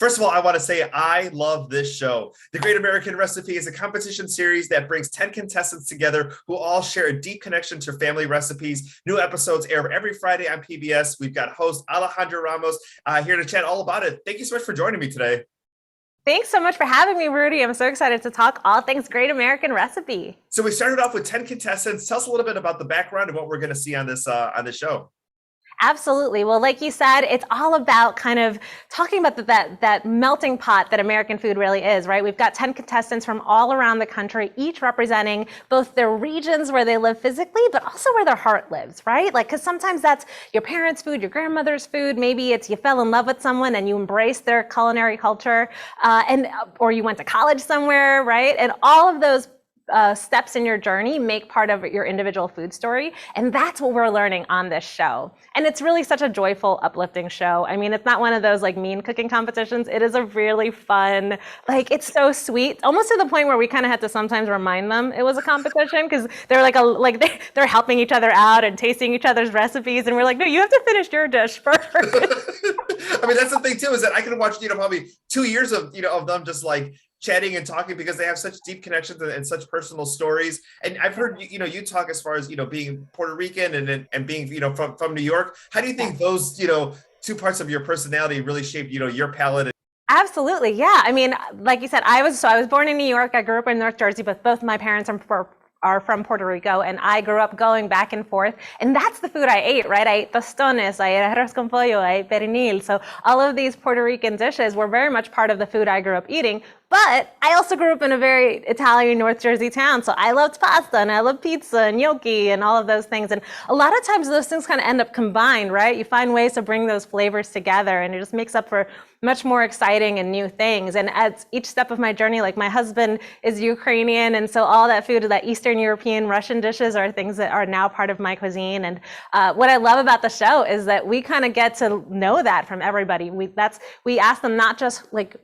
First of all, I want to say I love this show. The Great American Recipe is a competition series that brings 10 contestants together who all share a deep connection to family recipes. New episodes air every Friday on PBS. We've got host Alejandra Ramos here to chat all about it. Thank you so much for joining me today. Thanks so much for having me, Rudy. I'm so excited to talk all things Great American Recipe. So we started off with 10 contestants. Tell us a little bit about the background and what we're going to see on this show. Absolutely. Well, like you said, it's all about kind of talking about that melting pot that American food really is, right? We've got 10 contestants from all around the country, each representing both their regions where they live physically, but also where their heart lives, right? Like, because sometimes that's your parents' food, your grandmother's food. Maybe it's you fell in love with someone and you embraced their culinary culture, or you went to college somewhere, right? And all of those steps in your journey make part of your individual food story. And that's what we're learning on this show. And it's really such a joyful, uplifting show. I mean, it's not one of those like mean cooking competitions. It is a really fun, like, it's so sweet, almost to the point where we kind of had to sometimes remind them it was a competition because they're they're helping each other out and tasting each other's recipes. And we're like, no, you have to finish your dish first. I mean, that's the thing too, is that I can watch, probably 2 years of them just like chatting and talking because they have such deep connections and such personal stories. And I've heard, you talk as far as, being Puerto Rican and being, from New York. How do you think those, two parts of your personality really shaped, your palate? Absolutely. Yeah. I mean, like you said, I was born in New York. I grew up in North Jersey, but both my parents are from Puerto Rico, and I grew up going back and forth, and that's the food I ate, right? I ate tostones, I ate arroz con pollo, I ate pernil. So all of these Puerto Rican dishes were very much part of the food I grew up eating. But I also grew up in a very Italian North Jersey town, so I loved pasta and I loved pizza and gnocchi and all of those things. And a lot of times those things kind of end up combined, right? You find ways to bring those flavors together, and it just makes up for much more exciting and new things. And at each step of my journey, like my husband is Ukrainian, and so all that food, that Eastern European, Russian dishes are things that are now part of my cuisine. And what I love about the show is that we kind of get to know that from everybody. We ask them not just like,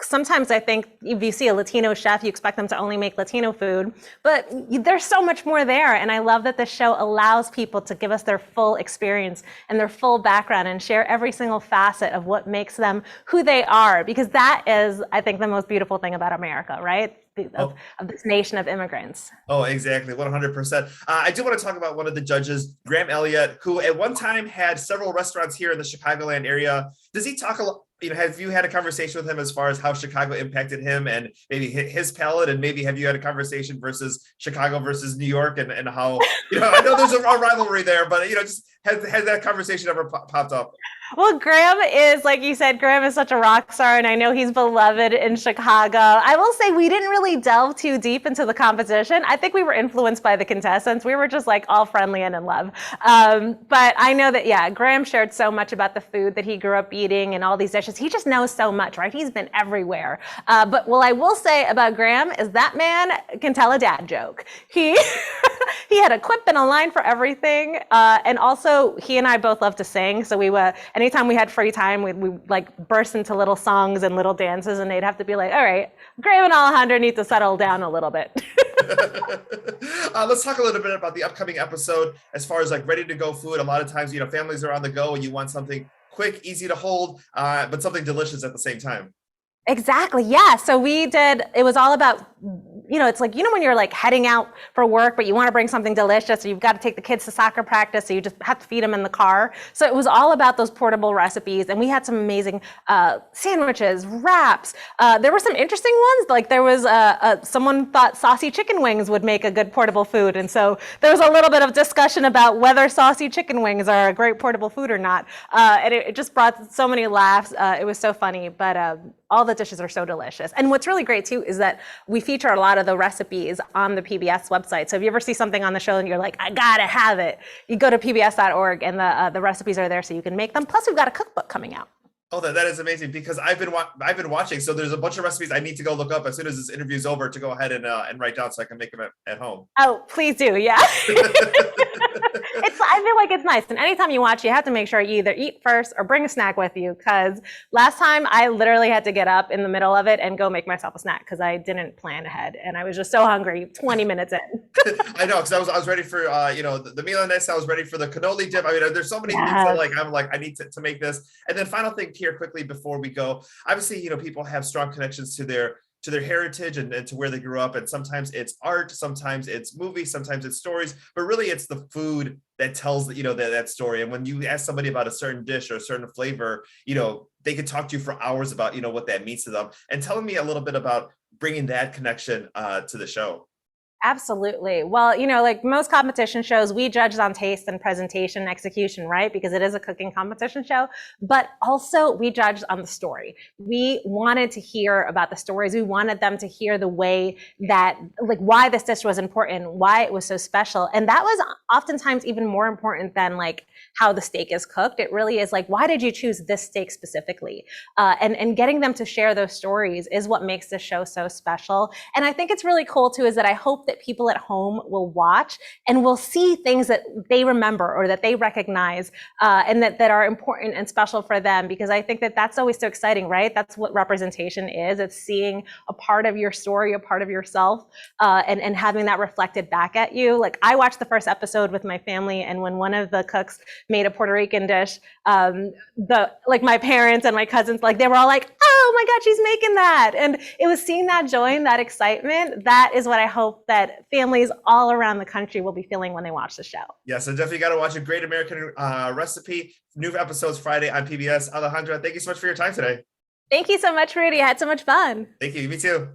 sometimes I think if you see a Latino chef, you expect them to only make Latino food, but there's so much more there. And I love that the show allows people to give us their full experience and their full background and share every single facet of what makes them who they are, because that is, I think, the most beautiful thing about America, right? Of this nation of immigrants. Oh, exactly. 100%. I do want to talk about one of the judges, Graham Elliot, who at one time had several restaurants here in the Chicagoland area. Does he talk a lot? Have you had a conversation with him as far as how Chicago impacted him and maybe his palate? And maybe have you had a conversation versus Chicago versus New York and how, I know there's a rivalry there, but, just has that conversation ever popped up? Well, Graham is, like you said, Graham is such a rock star, and I know he's beloved in Chicago. I will say we didn't really delve too deep into the competition. I think we were influenced by the contestants. We were just like all friendly and in love. But I know that, yeah, Graham shared so much about the food that he grew up eating and all these dishes. He just knows so much, right? He's been everywhere. But what I will say about Graham is that man can tell a dad joke. He had a quip and a line for everything. And also, he and I both love to sing. So anytime we had free time, we like burst into little songs and little dances, and they'd have to be like, all right, Graham and Alejandra need to settle down a little bit. Let's talk a little bit about the upcoming episode as far as like ready to go food. A lot of times, families are on the go and you want something quick, easy to hold, but something delicious at the same time. Exactly. Yeah. So it was all about, it's like, when you're like heading out for work, but you want to bring something delicious, so you've got to take the kids to soccer practice, so you just have to feed them in the car. So it was all about those portable recipes. And we had some amazing sandwiches, wraps. There were some interesting ones. Like there was someone thought saucy chicken wings would make a good portable food. And so there was a little bit of discussion about whether saucy chicken wings are a great portable food or not. And it just brought so many laughs. It was so funny, but all the dishes are so delicious. And what's really great too is that we feature a lot of the recipes on the PBS website. So if you ever see something on the show and you're like, I gotta have it, you go to pbs.org and the recipes are there so you can make them. Plus we've got a cookbook coming out. Oh, that is amazing, because I've been watching. So there's a bunch of recipes I need to go look up as soon as this interview's over to go ahead and write down so I can make them at home. Oh, please do. Yeah. I feel like it's nice. And anytime you watch, you have to make sure you either eat first or bring a snack with you. Because last time I literally had to get up in the middle of it and go make myself a snack because I didn't plan ahead. And I was just so hungry 20 minutes in. I know, because I was ready for the meal on this. I was ready for the cannoli dip. I mean, there's so many things that Yes. I'm like, I need to make this. And then final thing here quickly before we go. Obviously, people have strong connections to their heritage and to where they grew up. And sometimes it's art, sometimes it's movies, sometimes it's stories, but really it's the food that tells that story. And when you ask somebody about a certain dish or a certain flavor, they could talk to you for hours about what that means to them. And telling me a little bit about bringing that connection to the show. Absolutely. Well, like most competition shows, we judge on taste and presentation and execution, right? Because it is a cooking competition show, but also we judged on the story. We wanted to hear about the stories. We wanted them to hear the way that, like, why this dish was important, why it was so special. And that was oftentimes even more important than like how the steak is cooked. It really is like, why did you choose this steak specifically? And getting them to share those stories is what makes this show so special. And I think it's really cool too, is that I hope that people at home will watch and will see things that they remember or that they recognize and that are important and special for them, because I think that that's always so exciting, right? That's what representation is. It's seeing a part of your story, a part of yourself, and having that reflected back at you. Like, I watched the first episode with my family, and when one of the cooks made a Puerto Rican dish, my parents and my cousins, like, they were all like, oh my God, she's making that. And it was seeing that joy and that excitement. That is what I hope that families all around the country will be feeling when they watch the show. Yes, so definitely got to watch A Great American Recipe. New episodes Friday on PBS. Alejandra, thank you so much for your time today. Thank you so much, Rudy. I had so much fun. Thank you. Me too.